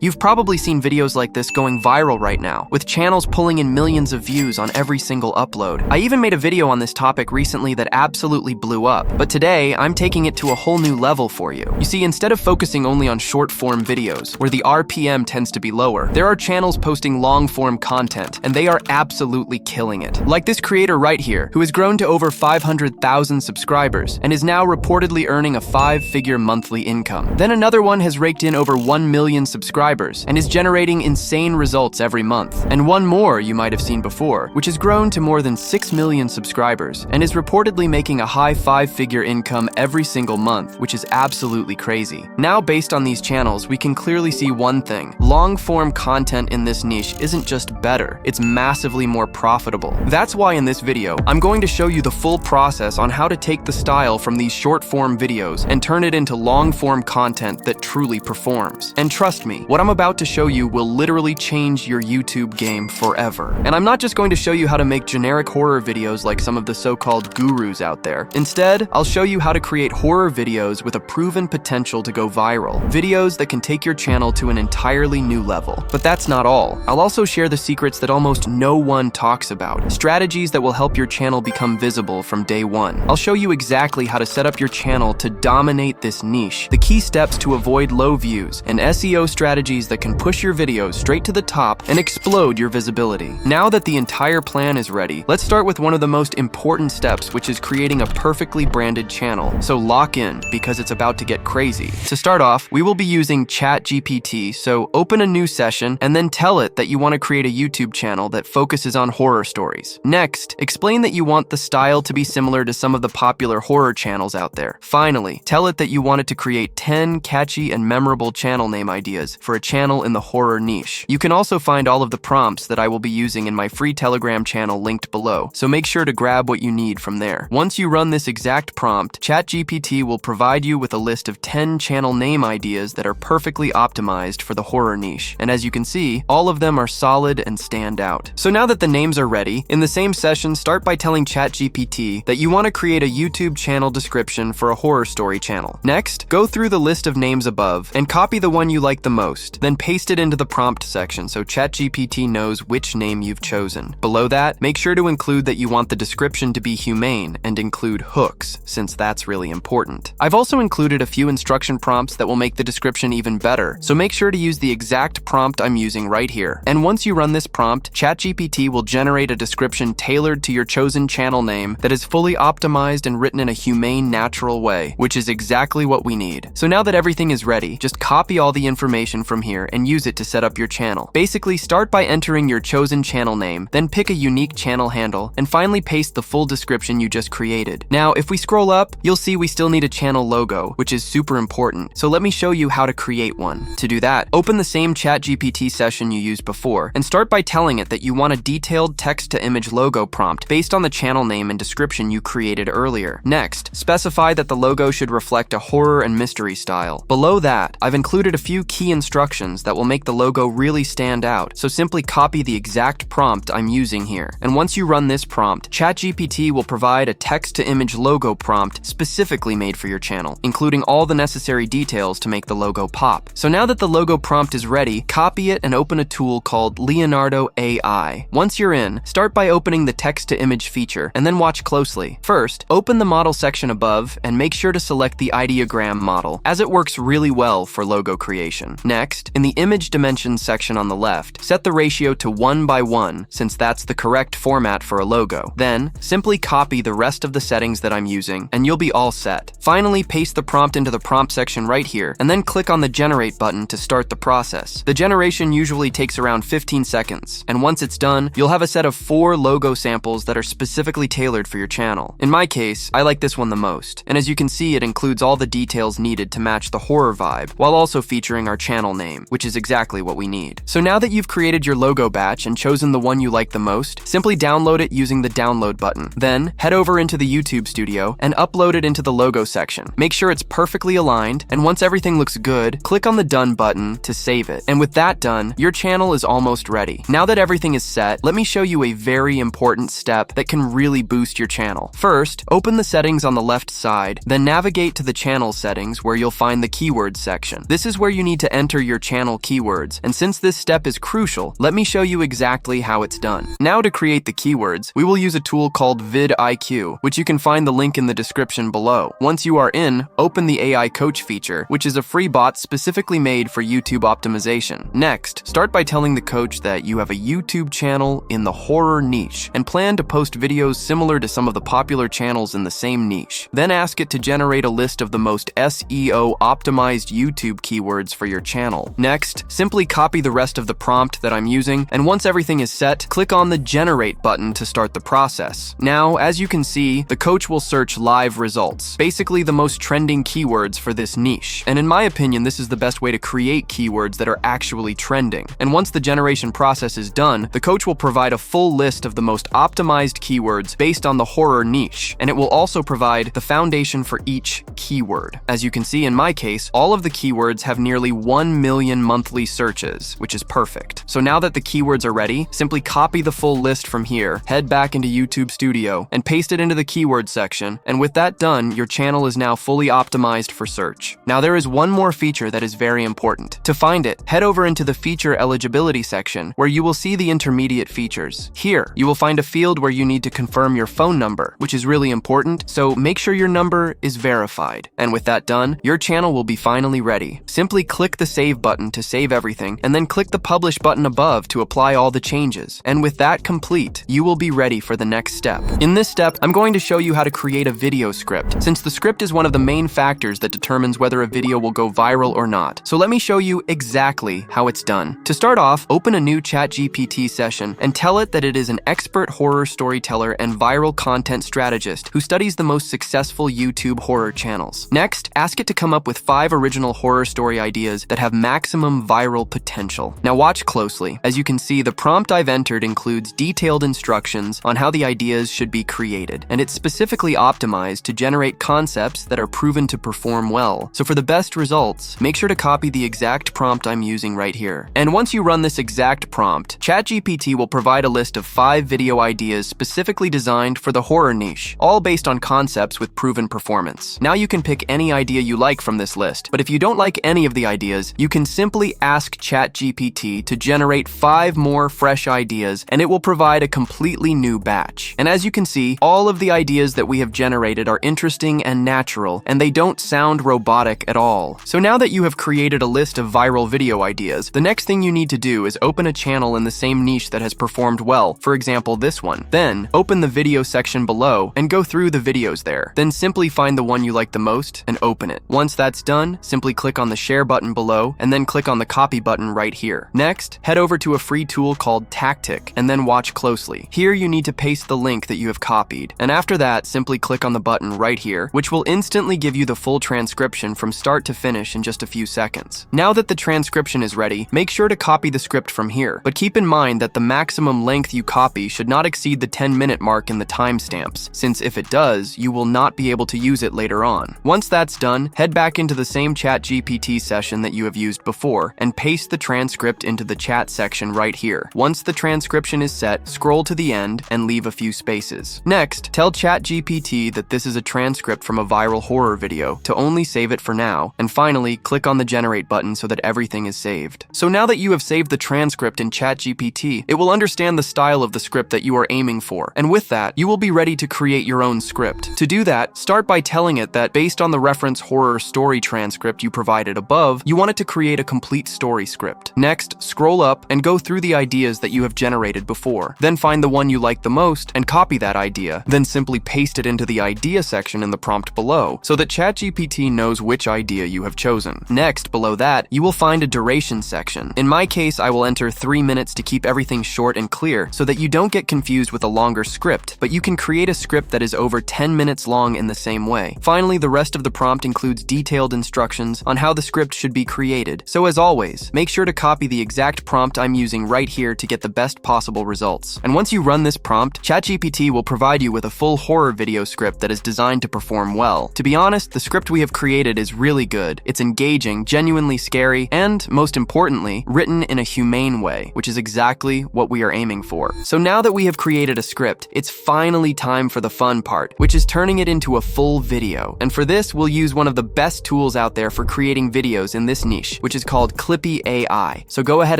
You've probably seen videos like this going viral right now, with channels pulling in millions of views on every single upload. I even made a video on this topic recently that absolutely blew up, but today I'm taking it to a whole new level for you. You see, instead of focusing only on short-form videos, where the RPM tends to be lower, there are channels posting long-form content, and they are absolutely killing it. Like this creator right here, who has grown to over 500,000 subscribers, and is now reportedly earning a 5-figure monthly income. Then another one has raked in over 1 million subscribers, and is generating insane results every month. And one more you might have seen before, which has grown to more than 6 million subscribers, and is reportedly making a high 5-figure income every single month, which is absolutely crazy. Now, based on these channels, we can clearly see one thing. Long-form content in this niche isn't just better, it's massively more profitable. That's why in this video, I'm going to show you the full process on how to take the style from these short-form videos and turn it into long-form content that truly performs. And trust me, what I'm about to show you will literally change your YouTube game forever. And I'm not just going to show you how to make generic horror videos like some of the so-called gurus out there. Instead, I'll show you how to create horror videos with a proven potential to go viral. Videos that can take your channel to an entirely new level. But that's not all. I'll also share the secrets that almost no one talks about. Strategies that will help your channel become visible from day one. I'll show you exactly how to set up your channel to dominate this niche, the key steps to avoid low views, and SEO strategies that can push your videos straight to the top and explode your visibility. Now that the entire plan is ready, let's start with one of the most important steps, which is creating a perfectly branded channel. So lock in, because it's about to get crazy. To start off, we will be using ChatGPT, so open a new session and then tell it that you want to create a YouTube channel that focuses on horror stories. Next, explain that you want the style to be similar to some of the popular horror channels out there. Finally, tell it that you want it to create 10 catchy and memorable channel name ideas for a channel in the horror niche. You can also find all of the prompts that I will be using in my free Telegram channel linked below, so make sure to grab what you need from there. Once you run this exact prompt, ChatGPT will provide you with a list of 10 channel name ideas that are perfectly optimized for the horror niche. And as you can see, all of them are solid and stand out. So now that the names are ready, in the same session, start by telling ChatGPT that you want to create a YouTube channel description for a horror story channel. Next, go through the list of names above and copy the one you like the most, then paste it into the prompt section so ChatGPT knows which name you've chosen. Below that, make sure to include that you want the description to be humane and include hooks, since that's really important. I've also included a few instruction prompts that will make the description even better, so make sure to use the exact prompt I'm using right here. And once you run this prompt, ChatGPT will generate a description tailored to your chosen channel name that is fully optimized and written in a humane, natural way, which is exactly what we need. So now that everything is ready, just copy all the information from here and use it to set up your channel. Basically, start by entering your chosen channel name, then pick a unique channel handle, and finally paste the full description you just created. Now, if we scroll up, you'll see we still need a channel logo, which is super important. So let me show you how to create one. To do that, open the same ChatGPT session you used before, and start by telling it that you want a detailed text-to-image logo prompt based on the channel name and description you created earlier. Next, specify that the logo should reflect a horror and mystery style. Below that, I've included a few key instructions that will make the logo really stand out, so simply copy the exact prompt I'm using here. And once you run this prompt, ChatGPT will provide a text-to-image logo prompt specifically made for your channel, including all the necessary details to make the logo pop. So now that the logo prompt is ready, copy it and open a tool called Leonardo AI. Once you're in, start by opening the text-to-image feature, and then watch closely. First, open the model section above and make sure to select the ideogram model, as it works really well for logo creation. Next, in the image dimensions section on the left, set the ratio to 1:1, since that's the correct format for a logo. Then, simply copy the rest of the settings that I'm using, and you'll be all set. Finally, paste the prompt into the prompt section right here, and then click on the Generate button to start the process. The generation usually takes around 15 seconds, and once it's done, you'll have a set of 4 logo samples that are specifically tailored for your channel. In my case, I like this one the most, and as you can see, it includes all the details needed to match the horror vibe, while also featuring our channel name, which is exactly what we need. So now that you've created your logo batch and chosen the one you like the most, simply download it using the download button. Then, head over into the YouTube studio and upload it into the logo section. Make sure it's perfectly aligned, and once everything looks good, click on the Done button to save it. And with that done, your channel is almost ready. Now that everything is set, let me show you a very important step that can really boost your channel. First, open the settings on the left side, then navigate to the channel settings where you'll find the keywords section. This is where you need to enter your channel keywords, and since this step is crucial, let me show you exactly how it's done. Now to create the keywords, we will use a tool called vidIQ, which you can find the link in the description below. Once you are in, open the AI Coach feature, which is a free bot specifically made for YouTube optimization. Next, start by telling the coach that you have a YouTube channel in the horror niche and plan to post videos similar to some of the popular channels in the same niche. Then ask it to generate a list of the most SEO optimized YouTube keywords for your channel. Next, simply copy the rest of the prompt that I'm using, and once everything is set, click on the Generate button to start the process. Now, as you can see, the coach will search live results, basically the most trending keywords for this niche. And in my opinion, this is the best way to create keywords that are actually trending. And once the generation process is done, the coach will provide a full list of the most optimized keywords based on the horror niche, and it will also provide the foundation for each keyword. As you can see in my case, all of the keywords have nearly 1 million monthly searches, which is perfect. So now that the keywords are ready, simply copy the full list from here, head back into YouTube Studio, and paste it into the keyword section, and with that done, your channel is now fully optimized for search. Now there is one more feature that is very important. To find it, head over into the feature eligibility section, where you will see the intermediate features. Here, you will find a field where you need to confirm your phone number, which is really important, so make sure your number is verified. And with that done, your channel will be finally ready. Simply click the Save button to save everything, and then click the Publish button above to apply all the changes. And with that complete, you will be ready for the next step. In this step, I'm going to show you how to create a video script, since the script is one of the main factors that determines whether a video will go viral or not. So let me show you exactly how it's done. To start off, open a new ChatGPT session and tell it that it is an expert horror storyteller and viral content strategist who studies the most successful YouTube horror channels. Next, ask it to come up with 5 original horror story ideas that have maximum viral potential. Now watch closely. As you can see, the prompt I've entered includes detailed instructions on how the ideas should be created, and it's specifically optimized to generate concepts that are proven to perform well. So for the best results, make sure to copy the exact prompt I'm using right here. And once you run this exact prompt, ChatGPT will provide a list of 5 video ideas specifically designed for the horror niche, all based on concepts with proven performance. Now you can pick any idea you like from this list, but if you don't like any of the ideas, you can simply ask ChatGPT to generate 5 more fresh ideas, and it will provide a completely new batch. And as you can see, all of the ideas that we have generated are interesting and natural, and they don't sound robotic at all. So now that you have created a list of viral video ideas, the next thing you need to do is open a channel in the same niche that has performed well, for example this one. Then, open the video section below and go through the videos there. Then simply find the one you like the most and open it. Once that's done, simply click on the share button below and then click on the copy button right here. Next, head over to a free tool called Tactic and then watch closely. Here you need to paste the link that you have copied, and after that, simply click on the button right here, which will instantly give you the full transcription from start to finish in just a few seconds. Now that the transcription is ready, make sure to copy the script from here, but keep in mind that the maximum length you copy should not exceed the 10-minute mark in the timestamps, since if it does, you will not be able to use it later on. Once that's done, head back into the same ChatGPT session that you have used before and paste the transcript into the chat section right here. Once the transcription is set, scroll to the end and leave a few spaces. Next, tell ChatGPT that this is a transcript from a viral horror video to only save it for now, and finally, click on the Generate button so that everything is saved. So now that you have saved the transcript in ChatGPT, it will understand the style of the script that you are aiming for, and with that, you will be ready to create your own script. To do that, start by telling it that based on the reference horror story transcript you provided above, you want it to create a complete story script. Next, scroll up and go through the ideas that you have generated before. Then find the one you like the most and copy that idea. Then simply paste it into the idea section in the prompt below so that ChatGPT knows which idea you have chosen. Next, below that, you will find a duration section. In my case, I will enter 3 minutes to keep everything short and clear so that you don't get confused with a longer script, but you can create a script that is over 10 minutes long in the same way. Finally, the rest of the prompt includes detailed instructions on how the script should be created. So as always, make sure to copy the exact prompt I'm using right here to get the best possible results. And once you run this prompt, ChatGPT will provide you with a full horror video script that is designed to perform well. To be honest, the script we have created is really good. It's engaging, genuinely scary, and, most importantly, written in a humane way, which is exactly what we are aiming for. So now that we have created a script, it's finally time for the fun part, which is turning it into a full video. And for this, we'll use one of the best tools out there for creating videos in this niche, which is called Clippy AI. So go ahead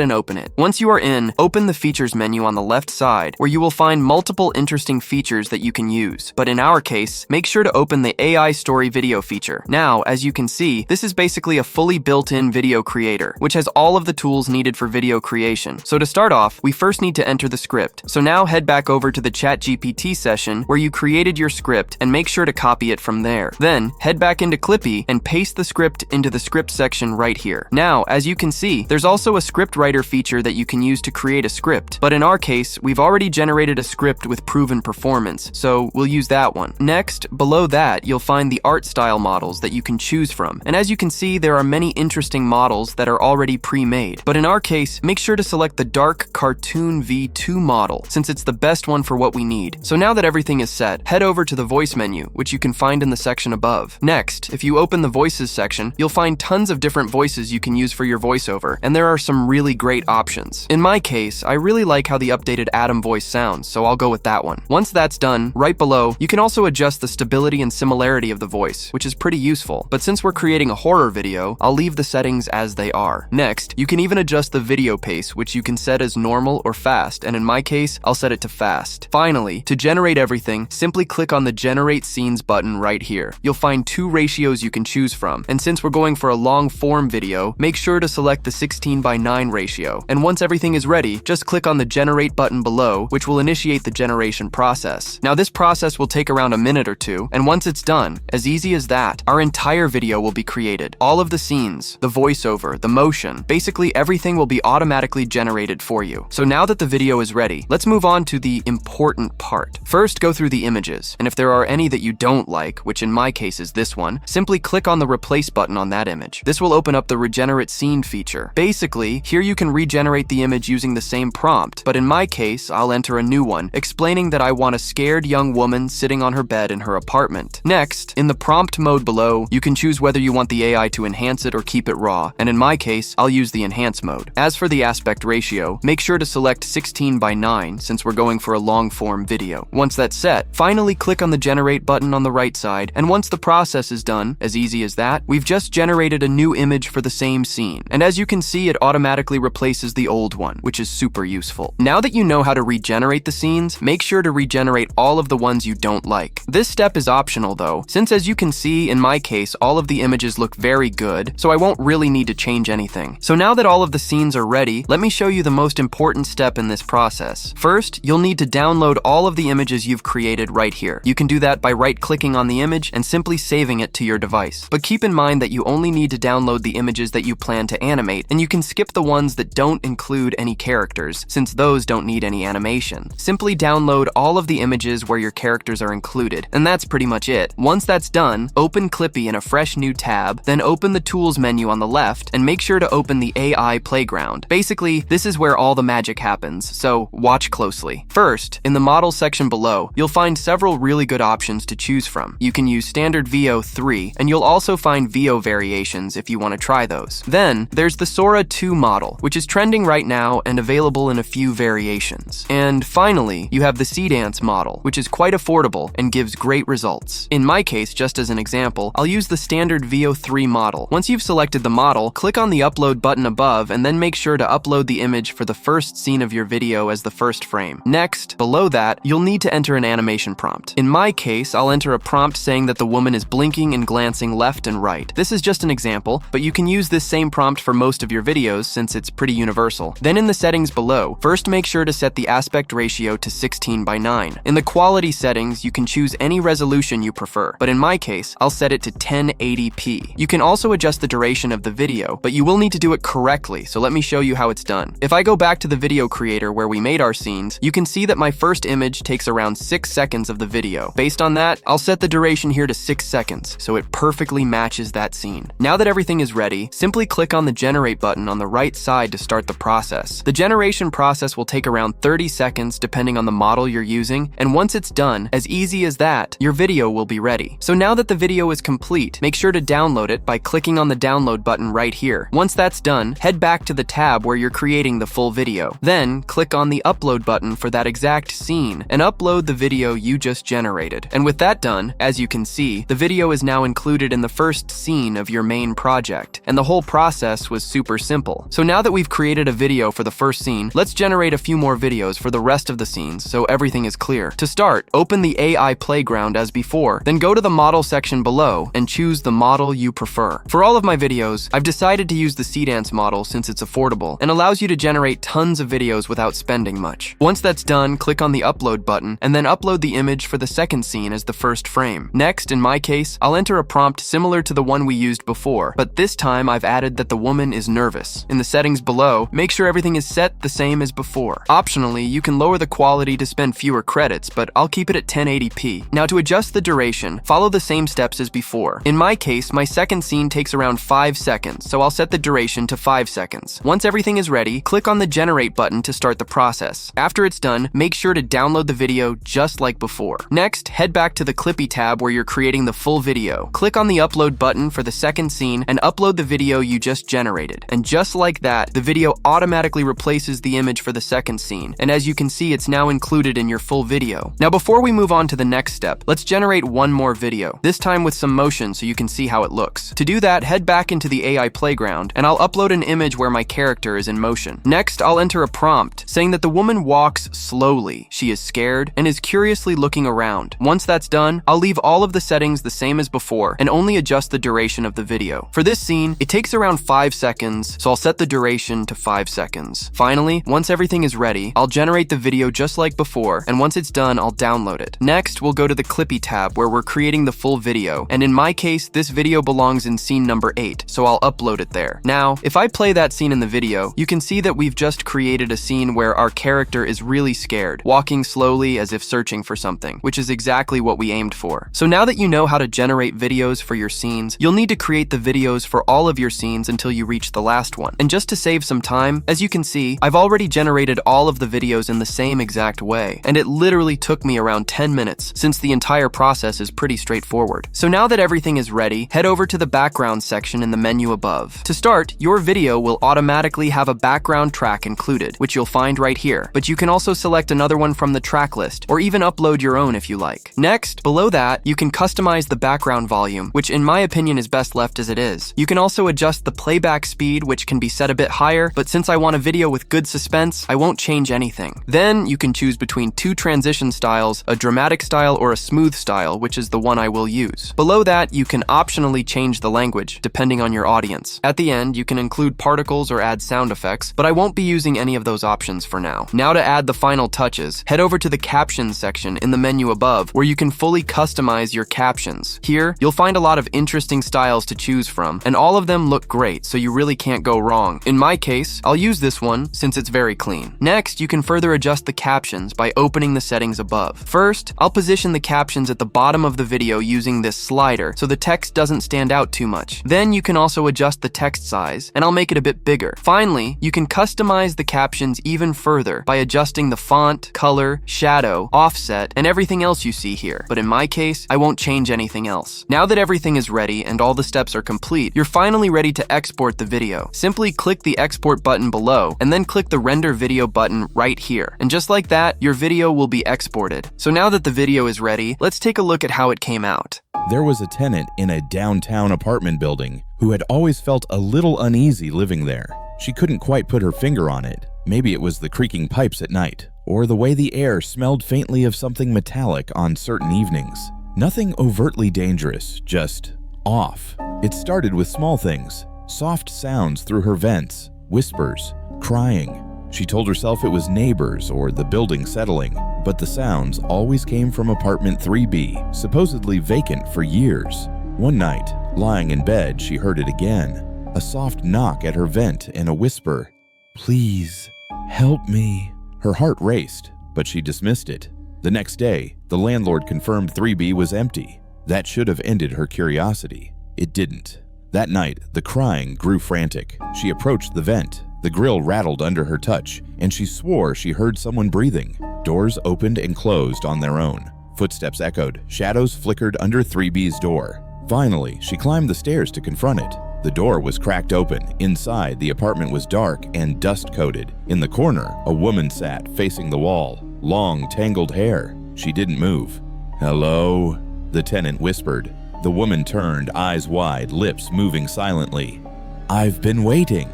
and open it. Once you are in, open the features menu on the left side, where you will find multiple interesting features that you can use. But in our case, make sure to open the AI Story video feature. Now, as you can see, this is basically a fully built-in video creator, which has all of the tools needed for video creation. So to start off, we first need to enter the script. So now head back over to the ChatGPT session where you created your script and make sure to copy it from there. Then head back into Clippy and paste the script into the script section right here. Now, as you can see, there's also a script writer feature that you can use to create a script. But in our case, we've already generated a script with proven performance, so we'll use that one. Next, below that, you'll find the art style models that you can choose from. And as you can see, there are many interesting models that are already pre-made. But in our case, make sure to select the Dark Cartoon V2 model, since it's the best one for what we need. So now that everything is set, head over to the voice menu, which you can find in the section above. Next, if you open the voices section, you'll find tons of different voices you can use for your voiceover, and there are some really great options. In my case, I really like how the updated Adam voice sounds, so I'll go with that one. Once that's done, right below, you can also adjust the stability and similarity of the voice, which is pretty useful. But since we're creating a horror video, I'll leave the settings as they are. Next, you can even adjust the video pace, which you can set as normal or fast, and in my case, I'll set it to fast. Finally, to generate everything, simply click on the Generate Scenes button right here. You'll find two ratios you can choose from, and since we're going for a long form video, make sure to select the 16:9 ratio. And once everything is ready, just click on the Generate button below, which will initiate the generation process. Now this process will take around a minute or two, and once it's done, as easy as that, our entire video will be created. All of the scenes, the voiceover, the motion, basically everything will be automatically generated for you. So now that the video is ready, let's move on to the important part. First, go through the images, and if there are any that you don't like, which in my case is this one, simply click on the Replace button on that image. This will open up the Regenerate Scene feature. Basically, here you can regenerate the image using the same prompt, but in my case, I'll enter a new one, explaining that I want a scared young woman sitting on her bed in her apartment. Next, in the prompt mode below, you can choose whether you want the AI to enhance it or keep it raw, and in my case, I'll use the enhance mode. As for the aspect ratio, make sure to select 16:9 since we're going for a long form video. Once that's set, finally click on the Generate button on the right side, and once the process is done, as easy as that, we've just generated a new image for the same scene. And as you can see, it automatically replaces the old one, which is super useful. Now that you know how to regenerate the scenes, make sure to regenerate all of the ones you don't like. This step is optional though, since as you can see, in my case, all of the images look very good, so I won't really need to change anything. So now that all of the scenes are ready, let me show you the most important step in this process. First, you'll need to download all of the images you've created right here. You can do that by right-clicking on the image and simply saving it to your device. But keep in mind that you only need to download the images that you plan to animate, and you can skip the ones that don't include any characters, since those don't need any animation. Simply download all of the images where your characters are included, and that's pretty much it. Once that's done, open Clippy in a fresh new tab, then open the Tools menu on the left, and make sure to open the AI Playground. Basically, this is where all the magic happens, so watch closely. First, in the Model section below, you'll find several really good options to choose from. You can use standard VO 3, and you'll also find VO variations if you want to try those. Then, there's the Sora 2 model, which is trending right now and available in a few variations. And finally, you have the Seedance model, which is quite affordable and gives great results. In my case, just as an example, I'll use the standard VO 3 model. Once you've selected the model, click on the Upload button above and then make sure to upload the image for the first scene of your video as the first frame. Next, below that, you'll need to enter an animation prompt. In my case, I'll enter a prompt saying that the woman is blinking and glancing left and right. This is just an example, but you can use this same prompt for most of your videos since it's pretty universal. Then in the settings below, first make sure to set the aspect ratio to 16:9. In the quality settings, you can choose any resolution you prefer, but in my case, I'll set it to 1080p. You can also adjust the duration of the video, but you will need to do it correctly, so let me show you how it's done. If I go back to the video creator where we made our scenes, you can see that my first image takes around 6 seconds of the video. Based on that, I'll set the duration here to 6 seconds, so it perfectly matches that scene. Now that everything is ready, simply click on the Generate button on the right side to start the process. The generation process will take around 30 seconds depending on the model you're using, and once it's done, as easy as that, your video will be ready. So now that the video is complete, make sure to download it by clicking on the download button right here. Once that's done, head back to the tab where you're creating the full video. Then, click on the upload button for that exact scene and upload the video you just generated. And with that done, as you can see, the video is now included in the first scene of your main project, and the whole process was super simple. So now that we've created a video for the first scene, let's generate a few more videos for the rest of the scenes so everything is clear. To start, open the AI playground as before, then go to the model section below and choose the model you prefer. For all of my videos, I've decided to use the Seedance model since it's affordable and allows you to generate tons of videos without spending much. Once that's done, click on the upload button and then upload the image for the second scene as the first frame. Next, in my case, I'll enter a prompt similar to the one we used before, but this time I've added that the woman is nervous. In the settings below, make sure everything is set the same as before. Optionally, you can lower the quality to spend fewer credits, but I'll keep it at 1080p. Now to adjust the duration, follow the same steps as before. In my case, my second scene takes around 5 seconds, so I'll set the duration to 5 seconds. Once everything is ready, click on the generate button to start the process. After it's done, make sure to download the video just like before. Next, head back to the Clippy tab where you're creating the full video. Click on the upload button for the second scene and upload the video you just generated. And just like that, the video automatically replaces the image for the second scene. And as you can see, it's now included in your full video. Now before we move on to the next step, let's generate one more video, this time with some motion so you can see how it looks. To do that, head back into the AI playground and I'll upload an image where my character is in motion. Next, I'll enter a prompt saying that the woman walks slowly. She is scared and is curiously looking around. Once that's done, I'll leave all of the settings the same as before and only adjust the duration of the video. For this scene, it takes around 5 seconds, so I'll set the duration to 5 seconds. Finally, once everything is ready, I'll generate the video just like before, and once it's done, I'll download it. Next, we'll go to the Clippy tab where we're creating the full video, and in my case, this video belongs in scene number 8, so I'll upload it there. Now, if I play that scene in the video, you can see that we've just created a scene where our character is really scared, walking slowly as if searching for something, which is exactly what we aimed for. So now that you know how to generate videos for your scenes, you'll need to create the videos for all of your scenes until you reach the last one. And just to save some time, as you can see, I've already generated all of the videos in the same exact way, and it literally took me around 10 minutes, since the entire process is pretty straightforward. So now that everything is ready, head over to the background section in the menu above. To start, your video will automatically have a background track included, which you'll find right here, but you can also select another one from the track list, or even upload your own if you like. Next, below that, you can customize the background volume, which in my opinion is best left as it is. You can also adjust the playback speed, which can be set a bit higher, but since I want a video with good suspense, I won't change anything. Then, you can choose between two transition styles, a dramatic style or a smooth style, which is the one I will use. Below that, you can optionally change the language, depending on your audience. At the end, you can include particles or add sound effects, but I won't be using any of those options for now. Now to add the final touches, head over to the captions section in the menu above, where you can fully customize your captions. Here, you'll find a lot of interesting styles to choose from, and all of them look great, so you really can't go wrong. In my case, I'll use this one since it's very clean. Next, you can further adjust the captions by opening the settings above. First, I'll position the captions at the bottom of the video using this slider so the text doesn't stand out too much. Then you can also adjust the text size, and I'll make it a bit bigger. Finally, you can customize the captions even further by adjusting the font, color, shadow, offset, and everything else you see here. But in my case, I won't change anything else. Now that everything is ready and all the steps are complete, you're finally ready to export the video. Simply click the export button below, and then click the render video button right here. And just like that, your video will be exported. So now that the video is ready, let's take a look at how it came out. There was a tenant in a downtown apartment building who had always felt a little uneasy living there. She couldn't quite put her finger on it. Maybe it was the creaking pipes at night, or the way the air smelled faintly of something metallic on certain evenings. Nothing overtly dangerous, just off. It started with small things, soft sounds through her vents, whispers, crying. She told herself it was neighbors or the building settling, but the sounds always came from apartment 3B, supposedly vacant for years. One night, lying in bed, she heard it again. A soft knock at her vent and a whisper, "Please, help me." Her heart raced, but she dismissed it. The next day, the landlord confirmed 3B was empty. That should have ended her curiosity. It didn't. That night, the crying grew frantic. She approached the vent. The grill rattled under her touch, and she swore she heard someone breathing. Doors opened and closed on their own. Footsteps echoed. Shadows flickered under 3B's door. Finally, she climbed the stairs to confront it. The door was cracked open. Inside, the apartment was dark and dust-coated. In the corner, a woman sat facing the wall. Long, tangled hair. She didn't move. "Hello?" the tenant whispered. The woman turned, eyes wide, lips moving silently. "I've been waiting."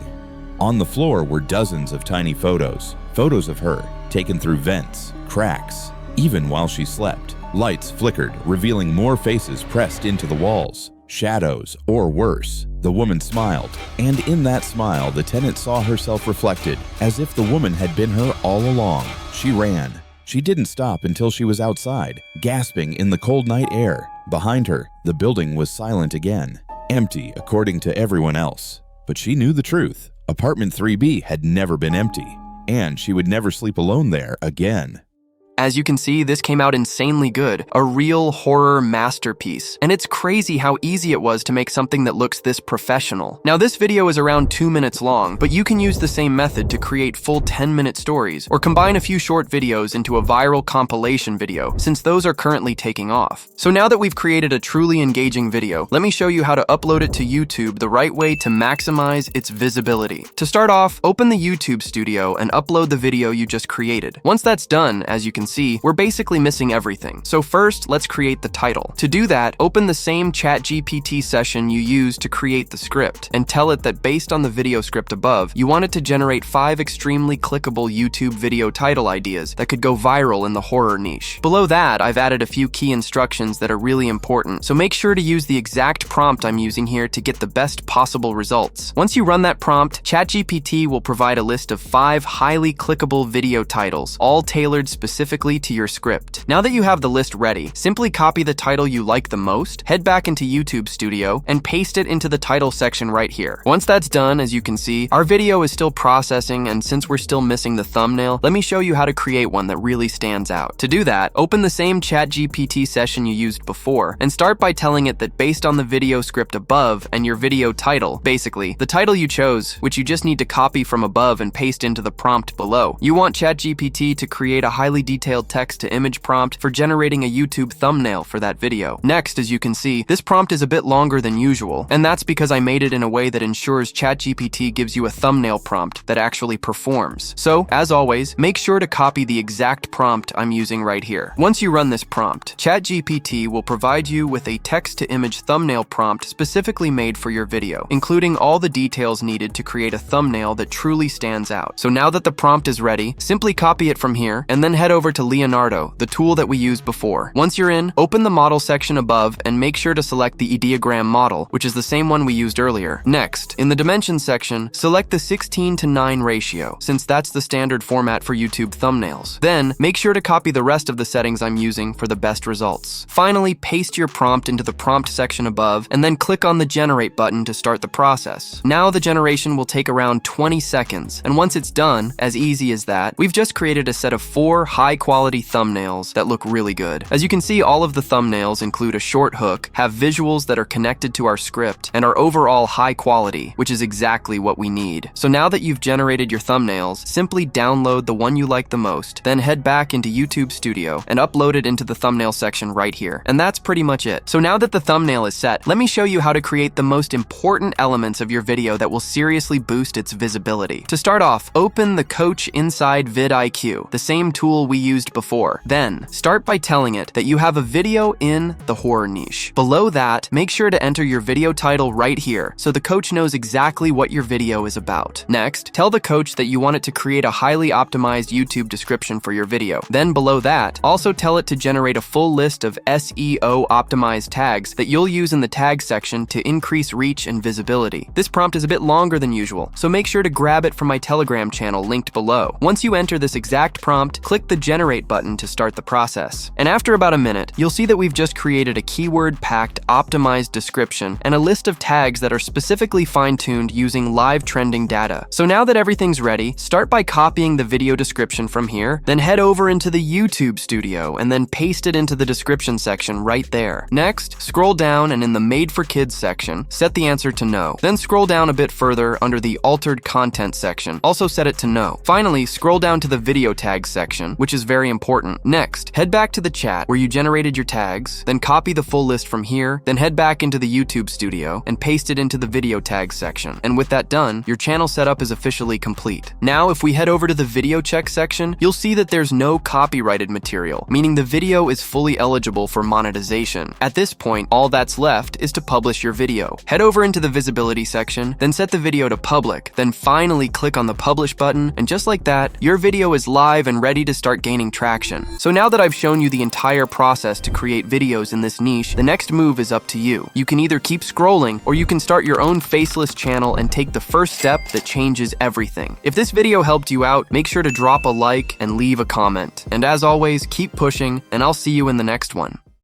On the floor were dozens of tiny photos of her, taken through vents, cracks, even while she slept. Lights flickered, revealing more faces pressed into the walls. Shadows, or worse. The woman smiled, and in that smile, the tenant saw herself reflected, as if the woman had been her all along. She ran. She didn't stop until she was outside, gasping in the cold night air. Behind her, the building was silent again, empty according to everyone else. But she knew the truth. Apartment 3B had never been empty, and she would never sleep alone there again. As you can see, this came out insanely good, a real horror masterpiece. And it's crazy how easy it was to make something that looks this professional. Now this video is around 2 minutes long, but you can use the same method to create full 10-minute stories, or combine a few short videos into a viral compilation video, since those are currently taking off. So now that we've created a truly engaging video, let me show you how to upload it to YouTube the right way to maximize its visibility. To start off, open the YouTube studio and upload the video you just created. Once that's done, as you can see, we're basically missing everything. So first, let's create the title. To do that, open the same ChatGPT session you used to create the script, and tell it that based on the video script above, you want it to generate 5 extremely clickable YouTube video title ideas that could go viral in the horror niche. Below that, I've added a few key instructions that are really important, so make sure to use the exact prompt I'm using here to get the best possible results. Once you run that prompt, ChatGPT will provide a list of 5 highly clickable video titles, all tailored specifically to your script. Now that you have the list ready, simply copy the title you like the most, head back into YouTube Studio, and paste it into the title section right here. Once that's done, as you can see, our video is still processing, and since we're still missing the thumbnail, let me show you how to create one that really stands out. To do that, open the same ChatGPT session you used before, and start by telling it that based on the video script above and your video title, basically, the title you chose, which you just need to copy from above and paste into the prompt below, you want ChatGPT to create a highly detailed text-to-image prompt for generating a YouTube thumbnail for that video. Next, as you can see, this prompt is a bit longer than usual, and that's because I made it in a way that ensures ChatGPT gives you a thumbnail prompt that actually performs. So, as always, make sure to copy the exact prompt I'm using right here. Once you run this prompt, ChatGPT will provide you with a text-to-image thumbnail prompt specifically made for your video, including all the details needed to create a thumbnail that truly stands out. So now that the prompt is ready, simply copy it from here, and then head over to Leonardo, the tool that we used before. Once you're in, open the model section above and make sure to select the ideogram model, which is the same one we used earlier. Next, in the dimensions section, select the 16:9 ratio, since that's the standard format for YouTube thumbnails. Then, make sure to copy the rest of the settings I'm using for the best results. Finally, paste your prompt into the prompt section above, and then click on the generate button to start the process. Now the generation will take around 20 seconds, and once it's done, as easy as that, we've just created a set of 4 high-quality thumbnails that look really good. As you can see, all of the thumbnails include a short hook, have visuals that are connected to our script, and are overall high quality, which is exactly what we need. So now that you've generated your thumbnails, simply download the one you like the most, then head back into YouTube Studio and upload it into the thumbnail section right here. And that's pretty much it. So now that the thumbnail is set, let me show you how to create the most important elements of your video that will seriously boost its visibility. To start off, open the Coach Inside vidIQ, the same tool we used before. Then, start by telling it that you have a video in the horror niche. Below that, make sure to enter your video title right here, so the coach knows exactly what your video is about. Next, tell the coach that you want it to create a highly optimized YouTube description for your video. Then below that, also tell it to generate a full list of SEO optimized tags that you'll use in the tag section to increase reach and visibility. This prompt is a bit longer than usual, so make sure to grab it from my Telegram channel linked below. Once you enter this exact prompt, click the generate button to start the process. And after about a minute, you'll see that we've just created a keyword-packed, optimized description and a list of tags that are specifically fine-tuned using live trending data. So now that everything's ready, start by copying the video description from here, then head over into the YouTube Studio and then paste it into the description section right there. Next, scroll down and in the Made for Kids section, set the answer to no. Then scroll down a bit further under the Altered Content section, also set it to no. Finally, scroll down to the Video Tags section, which is very very important. Next, head back to the chat where you generated your tags, then copy the full list from here, then head back into the YouTube studio and paste it into the video tags section. And with that done, your channel setup is officially complete. Now, if we head over to the video check section, you'll see that there's no copyrighted material, meaning the video is fully eligible for monetization. At this point, all that's left is to publish your video. Head over into the visibility section, then set the video to public, then finally click on the publish button, and just like that, your video is live and ready to start gaining traction. So now that I've shown you the entire process to create videos in this niche, the next move is up to you. You can either keep scrolling, or you can start your own faceless channel and take the first step that changes everything. If this video helped you out, make sure to drop a like and leave a comment. And as always, keep pushing, and I'll see you in the next one.